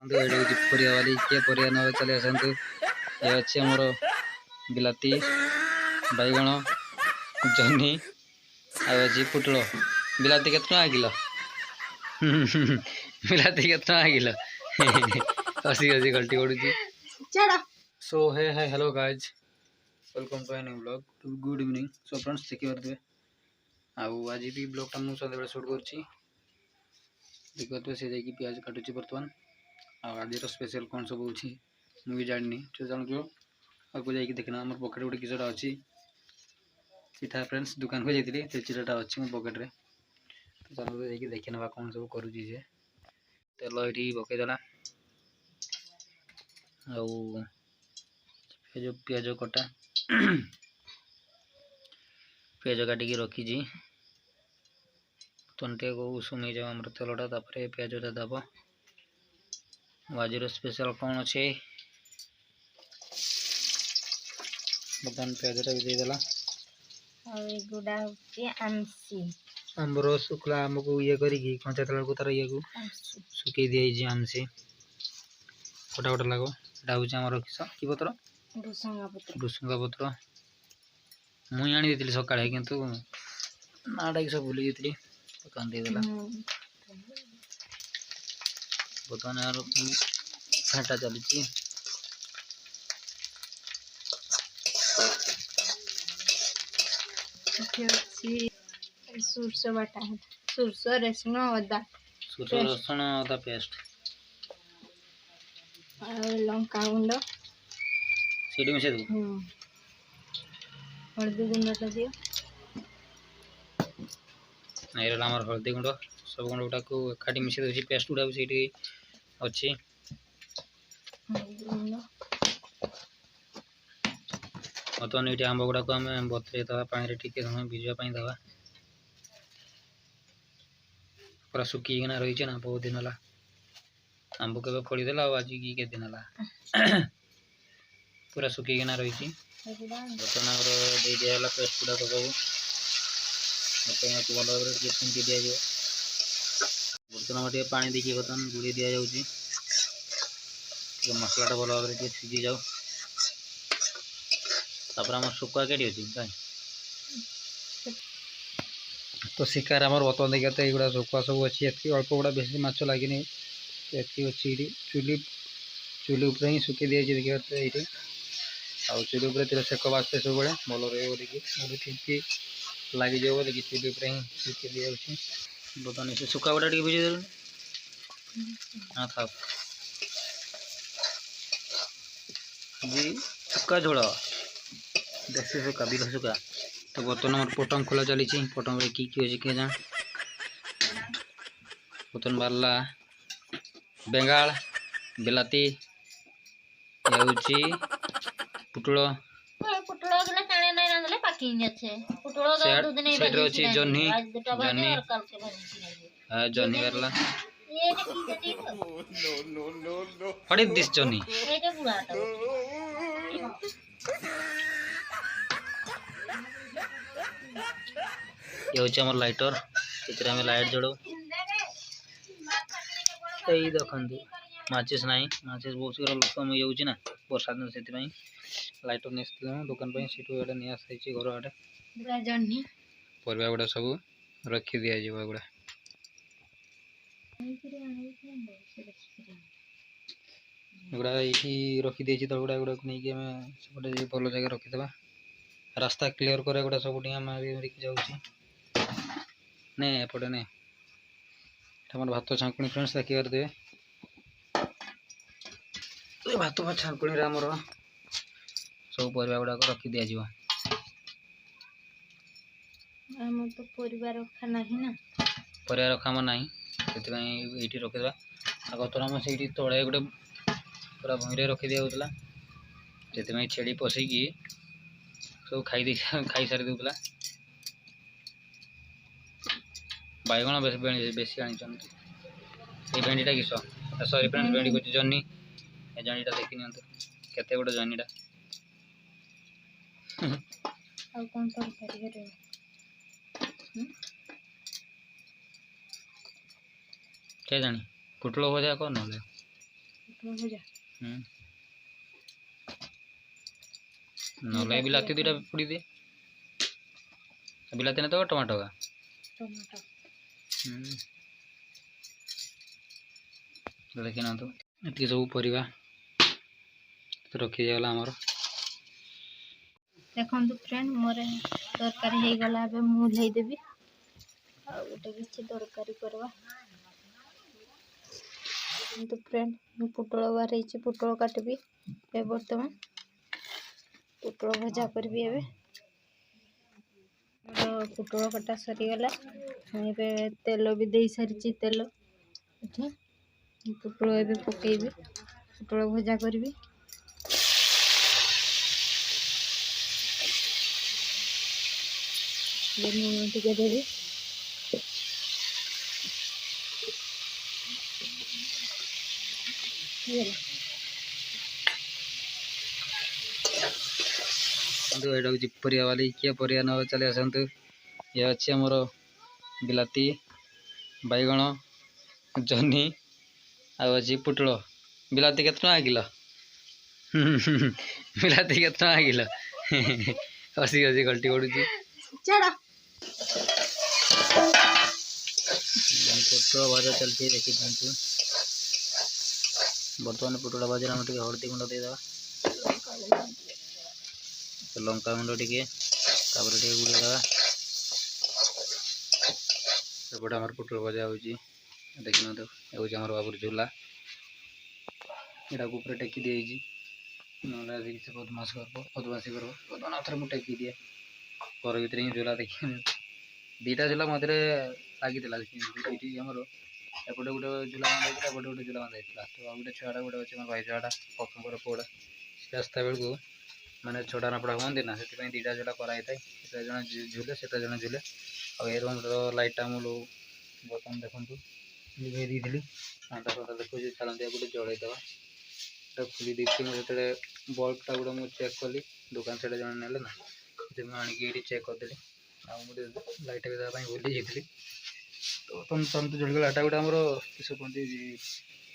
परिया वाली किए परिया न चले आसतु। ये अच्छे मोर बिलाती बैगण जह्नी आज पुटल बिलाती के किलो बिलाती के किलो हसी हसी गलती पड़ी। सो है hello guys welcome to new blog good evening. So friends देखी पारे आज भी ब्लॉगटा मुझे सदा शूट कर सी देखिए प्याज काटुची बर्तमान आज स्पेशल कौन सब हो मुझे जानी तो जानू आपको जाकि देखना मोर पकेट गोटे किसटा अच्छी सीधा फ्रेंड्स दुकान को जाती तो चिराटा अच्छी मो पकेट रे तो चलो जाकि देखी ना कौन सब करुँचे जे तेल ये पकईदेला जो पियाज कटा पियाज काटिकी रखी तंटे को उषुम हो जाए आम तेलटा पियाज दब आज स्पेशल कौन अच्छे बर्तमान पियाजटा भी देदेला आंबर शुक्ला आम को ये करी कंचा तेल को तार ये सुखी दी आमसी गोटा गोटा लग यहाँ कि पत्र भुसुंगा पत्र मुई आनी देती सका कितु नाटा कि सब भूली जाती बर्तमान देदेला बर्तमान यार घाटा चली सुरस बाटा सुरस रसुण अदा पेस्ट लंका गुंड सीडी मिसे दो हल्दी गुंडा दियो नहीं रहा हमार हल्दी गुंड सब गुंड गुटा को एकाठी मिसे दे पेस्ट गुड़ा भी अच्छी बर्तमान ये आंब गुड़ा को आम बतरे दवा पानी टे समय भिजापी दवा पूरा सुखीना रही ना बहुत दिन है आंब के फड़ीदेला आज की के दिन है पूरा सुखीना रही बर्तमान दे दिया पेस्ट गुड़ाक सब बर्तमान भल भाव फुंकी दि जाए बर्तमान पानी देखिए बर्तमान गुड़ी दि जाऊँगी मसलाटा भल भाव सीझी जाऊ तापर आम शुखुआ केटी अच्छी तो शिकार आम बर्तमान देखिए तो युवा शुखुआ सब अच्छी एति अल्प गुड़ा बेस माछ लगे एति अच्छी चुली चुली उपर ही सुखी दी देखिए ये आउ चुली उपर तेल सेक बास्ते सब भल रही ठीक लगी जाए देखिए चुली उपर ही सुखी दी जाऊँगी बर्तमान से शुखा गुड़ा टे बुझे देलु हाँ था जी शुखा झोल देसी शुखा बिल शुखा तो बर्तमान आम पटम खोला चली पटम कि अच्छे किए जान बर्तमान बारला बेंगाल बिलाती पुटल जह्नी जह्नी जह्नी बारला व्हाट इज दिस जह्नी ये हूँ आम लाइटर से लाइट जोड़ यही देखते माचिस ना माचिस बहुत शीघ्र कम हो बर्षा दिन से लाइटर नहीं दुकान सीटू एडे नहीं आसाई घर आड़े परिवा गुड़ा सब रखी दि गुड़ा गुड़ा ये रखी दी तो गुड़ा गुड़ा नहीं सेपटे भल जगह रखीद रास्ता क्लीयर करे गुड़ा सब मारिक जाऊँगी ने एपटे ने भात छाँकुणी फ्रेंड्स देखी पारे भात छाँकुणी आमर सब परिवा गुड़ाक रखी दि जाव तो परिवार रखा नहीं ना परिवा रखा आम ना से रखीद आगे आम से तले गोटे पूरा भूईरे रखी दिया से छेड़ी पशिकी सब खाई सारी दूला बैगण बेसी आनी भेंडीटा किस सरी फ्रेंड्स भेंडी कुछ जह्नी ए जह्नीटा देखी नि केते गोटे जह्नीटा क्या जानी पुटल भजा कर ना भजा नले बिलाती दुटा पुड़ी दे बिलाती ना तो टमाटो का टमाटो देखना तो ये सब परिवा तो रखी जागला आमर देखो फ्रेंड मोर तरकारी हो गला अब मुझे देवी आ गोटे किसी तरकारी करवा तो फ्रेंड पुटल बाहर पुटल काटबी बर्तमान पुटल भजा करी एवं पुटल कटा सरीगला तेल भी दे सारी तेल पुटल ए पकईबी पुटल भजा करी लुण टिके देवी यहाँ हूँ परिया वाली किए परिया न चले आसतु ये अच्छी आमर बिलाती बैगण जह्नी अच्छी पुटल बिलाती के किलो बिलाती के किलो हसी हसी गल्टी पड़ू पुटल भजा चलती देखी था बर्तमान पुटल भजा टे हलदी गुंड देदेवा लंका गुंड टे गुड़ेदेवा सेपटे आम पुटल भजा हो देखना तो ये आम बाबूर झूला यहाँ ऊपर टेकी दी ना से बदमाशी कर बदमाश थोड़ा मुझे टेकी दिए घर भर ही झूला देखिए दीटा झूला मझे लगी आमर एपटे गोटे झूला बांधा एपटे गोटे झूला बांधा तो गोटे छुआटा गोटे अच्छे भाई छुआटा पकड़ पुअटा सी आसता बेलू मैंने छोटा नपड़ा हमें ना से दीटा झूला कराई था जन झूले से जन झूले आ रूम लाइटा मुझे बर्तमान देखूँ लिखे दी देखो चलती गोटे जलईदेवा खोली देखी मुझे बल्बटा गोटे मुझे चेक कली दुकान से जन ने ना मुझे चेक करदेली आगे लाइट भी भूली जाती तो तुम तो जलगला एटा गोटे आमर किस कहते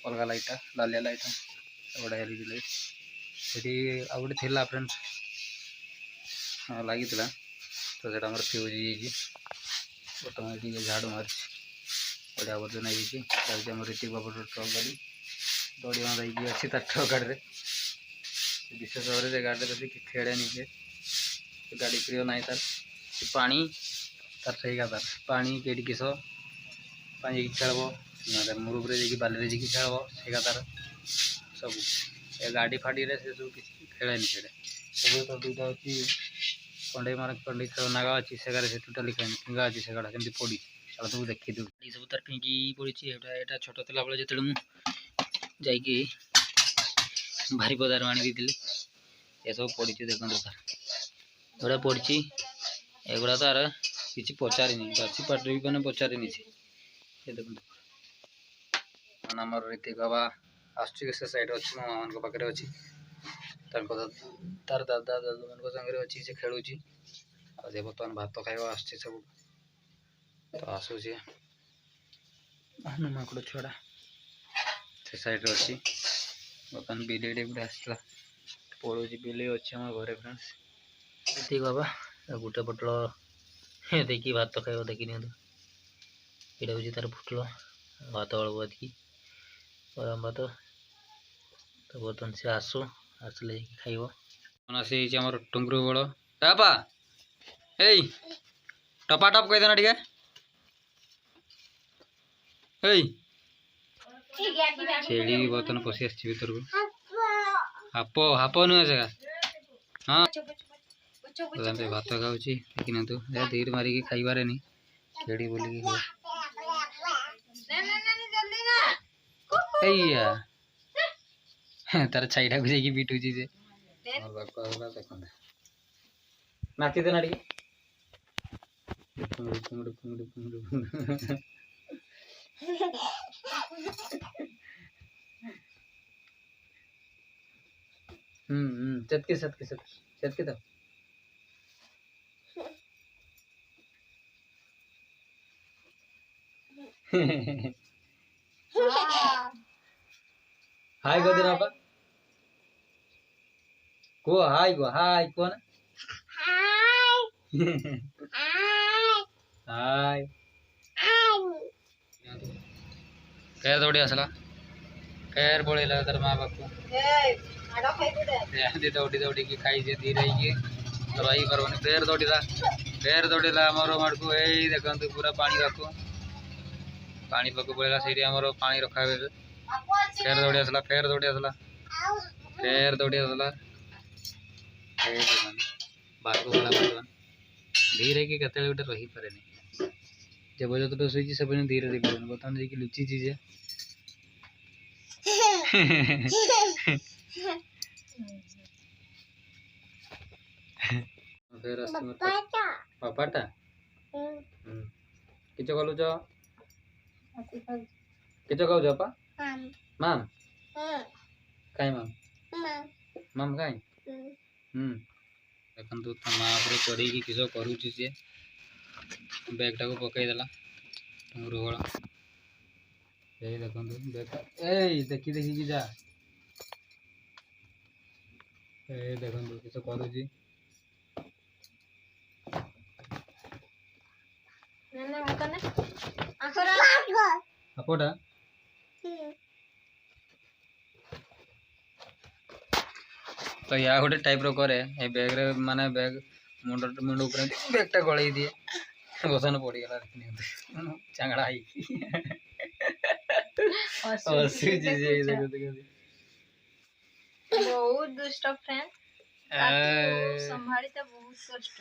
अलग लाइटा लालिया लाइट गोटे एलईडी लाइट से आ गए थी फ्रेंड्स लगी तो से फ्यूज बर्तमान ये झाड़ू मारी गोटे आवर्जना आम ऋतिक बाबू ट्रक गाड़ी दौड़ी बांधा अच्छी तार ट्रक गाड़ी विशेष भाव में गाड़ी खेड़े निजे गाड़ी प्रिय ना तार पानी तार सही का तार पानी कई किस पानी खेलब ना मुरुब्रे जी बाली जी खेलब से तार सब गाड़ी फाड़ी से सब किसी खेलेनि से तो दुईटा अच्छी कंडे मार कंडे खेल नागा अच्छी सेगार से टोटाली फिंगा अच्छी सेगाड़ा कमी पड़ी चल तुम देखी दू सब तार फिंगी पड़ी यहाँ छोट था बेले जो मुझे भारी बजार आनी दी ये सब पड़ी देखो तार एगुड़ा पड़ी एगुड़ा तार किसी पचारि बासी पार्टी भी मैंने पचारि से देखो आम ऋतिक बाबा आसुचे से सैड अच्छी मो मामा पाखे अच्छी तार दादा दादू मान सागर अच्छी से खेलुची आ बर्तमान भात खाଇବା आसुचे सब तो आसूचे हनुमाकड़ छुआ से सैड अच्छी बर्तमान बिलेटे गोटे आसला पड़ोस बिले अच्छी आम घरे फ्रेंड्स ऋतिक बाबा गोटे पटल देखिए भात खाइब देखी नि यहाँ हूँ तार फुटल भात अल्प की गरम भात तो बर्तमान से आसू आसले खाइब सी आम टुंगुर बड़ टापा ए टपा टप कही देना टे छेड़ी भी बर्तमान पशि आस भर को हाप हाप नुह से हाँ भात खाऊँ देखना तो धीरे मारिकी खाइबारे नहीं छेड़ी बोलिकी तार छाईटा को जाकि पिटुची से देख नाची देना टे चटके सटके चटके तो हाय को दे बाबा को हाय को ना हाय कैर दौड़ी आसला कैर पड़ेला तार माँ बाप को दौड़ी दौड़ी की खाई से धीरे रही पार्बनी फेर दौड़ा आमर माड़ को यही देखते पूरा पानी पाक पड़ेगा से पानी रखा फेर दौड़ी आसला फेर दौड़ी आसला बाहर को गला बर्तमान धीरे कि केते गोटे रही पारे जब जो शोची से धीरे रही पारे बर्तमान जी लुची चीजे पापाटा किच कलुच किच खाऊ अपा माम कहीं माम कहीं देखो तो माँ पर चढ़ी किस करुच्ची सी बैग टाक पकईदेला रुगल ये देखो बैग देखी देखी जा देखो किस करुच्ची आपटा तो या गोटे टाइप रो करे ए बैग रे माने बैग मुंड ऊपर बैग टा गळई दिए बसन पड़ी गला चांगड़ा आई हसी जी देखो देखो बहुत दुष्ट फ्रेंड संभाली तो बहुत कष्ट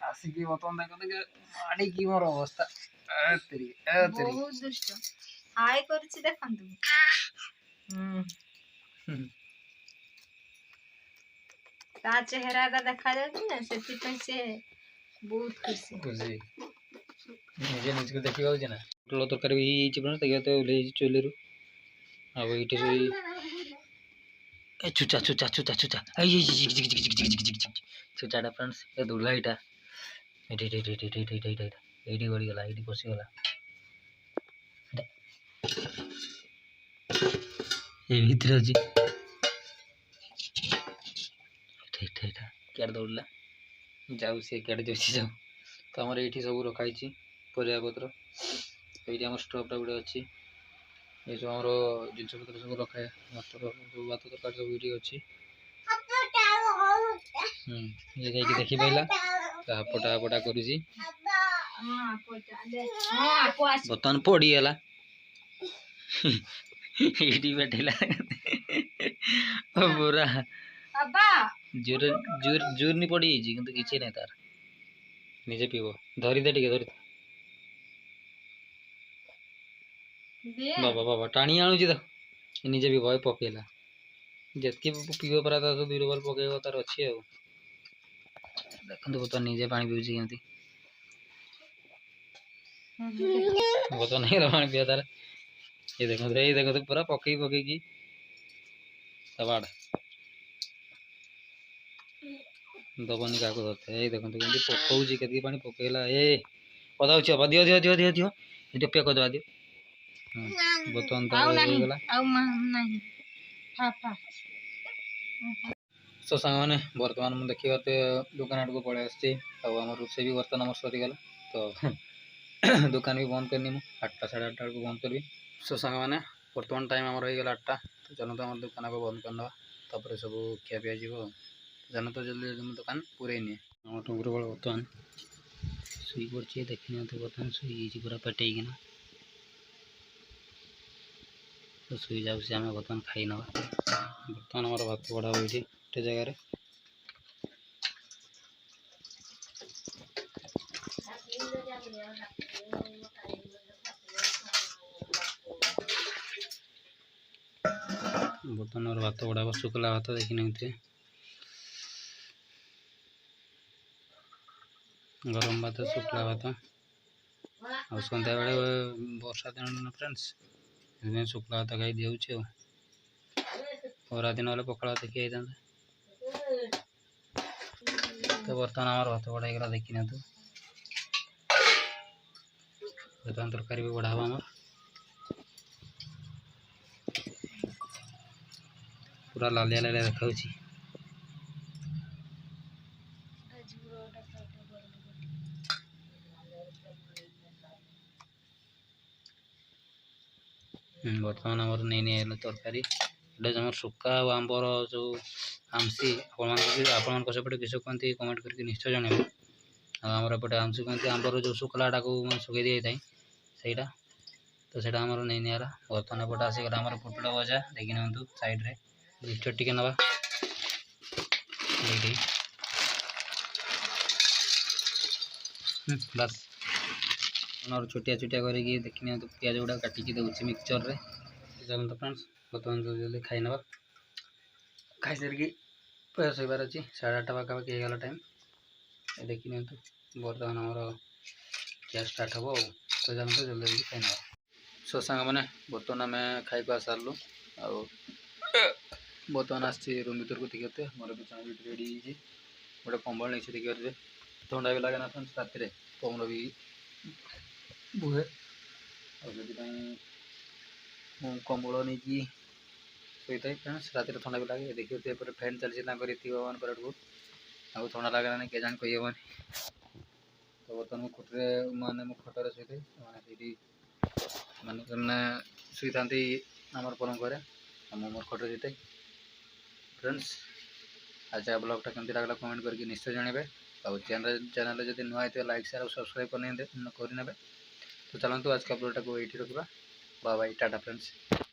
आसी की बतन देखो देखो माडी की मोर अवस्था तेरी बहुत दुष्ट हाय करछि देखंतु ता चेहरा का देखा जाउछि ना सेति पे से बहुत खुशी निजे निज को देखि पाउछ ना टलो तरकारी भी छि पण तगे तो ले चोले रु अब इटे सोई ए चुचा चुचा चुचा चुचा आई चुचाटा फ्रेंड्स ए दुला इटा एडी गड़ी गला एडी पसी गला ए भीतर अछि एटा केर दौड़ला जाऊ से केड़ जोसी जाऊ तो हमर एठी सब रखाई छि परिया पत्र एठी हमर स्टोव टा गुडे अछि ये जो हमरो जिंस पत्र सब रखा है मटर जो बात तरकारी सब एठी अछि ये जाई के देखि पाइला तो आपटा करू छी बतन पड़ी गला एठी बैठेला पूरा अब्बा जोर जोर जोर नहीं पड़ी जी किंतु किछि नै तार निजे पीबो धरी दे टिके धरी बाबा बाबा टाणी आनु जी तो निजे भी भय पकेला जतकी पीबो परा तो बीरबल पकेबो तार अछि आ देखंतु बतन निजे पानी पीउछि केंती बतन नहीं पानी पिया तार ये देखो तो पूरा पकई की सवाड़ दबनी का धरते ये देखो केंती पकाउछि केतकी पानी पकेला ए पदाउ छ दियो दियो दियो दियो दियो ये पे को दवा दियो बतन तो हो गेला आउ नहीं पापा सो सांग माने वर्तमान मु देखिबाते दुकान आड़ को पळे आछी आ हमर रोसे भी वर्तमान हमर सरी गेला तो दुकान भी बंद करनी मु 8टा 8:30 को बंद करबी सो सांग माने वर्तमान टाइम हमर हो गेला 8टा तो चलो तो हमर दुकान को बंद करनवा तापर सब खिया पिया जीवो जानो तो जल्दी जल्दी दुकान पूरे नहीं हमर टुकुर बळ वर्तमान सुई पड़छी देखिना तो वर्तमान सुई जी पूरा पेटई किना तो सुई जाऊ से हमें वर्तमान खाई नवा वर्तमान हमर भात बड़ा होइठी ते जगह रे बर्तन और भात गुड़ाक शुक्ला भात देखी नहीं गरम भात शुक्ला भात आ सन्ध्या बेले वर्षा दिन फ्रेंड्स शुक्ला भात खाई दिखे खरा दिन हेल्ले पखाड़ भात किए तो बर्तमान आम भात बढ़ाईगला देखी तो बर्तमान तरकारी भी बढ़ा आम पूरा लालिया लालिया देखा बर्तमान आमर नहीं नहीं तरकारी एटा जो सुखा और आंबर जो आमसी आपण सेपटे किस कहते कमेंट करके निश्चय जनइबे आमर एपटे आमसी कहते आंबर जो शुखलाटा को सुखई दी जाए सहीटा तो सेटा आमर नहीं निला बर्तमान एपटे आसीगला आमर पोटल भजा देखी नि साइड रे मिक्सचर टिके नवा बस और छोटिया छोटिया करके देखी नि पियाज गुड़ा काटिकी दूसरी मिक्सचर रे चलते फ्रेंड्स बर्तमान जल्दी खाई ना खाई सारिकी पूरा शोबार अच्छी 8:30 पाखापाखि होगा टाइम देखी नि बर्तमान आमर गैस स्टार्ट हम तो जानते जल्दी जल्दी खाई ना सो सांग मैंने बर्तमान आम खाई खुआ सारू आ बर्तमान आसी रूम भर को देखते मोर बिछा भी रेडी गोटे कंबल नहीं देखिए थंडा भी लगे ना फ्रेंड्स राति पवन भी बुहे और कंबल नहीं शोई था फ्रेंड्स राति थंडा भी लगे देखिए फैन चलती रीति भगवान पर आउ थंडा लगे ना के जान कही हेनी तो बर्तमान मो खुटे माने मो खटर शोई मैंने शुई था आमर पलंग मोर खटे शोई फ्रेंड्स आज ब्लॉगटा केमती लगला कमेंट करके निश्चय जनइबे और चैनल जब नुआ लाइक शेयर और सब्सक्राइब करने तो चलते आज का ब्लॉगटा को ये रखा बाय बाय टाटा फ्रेंड्स।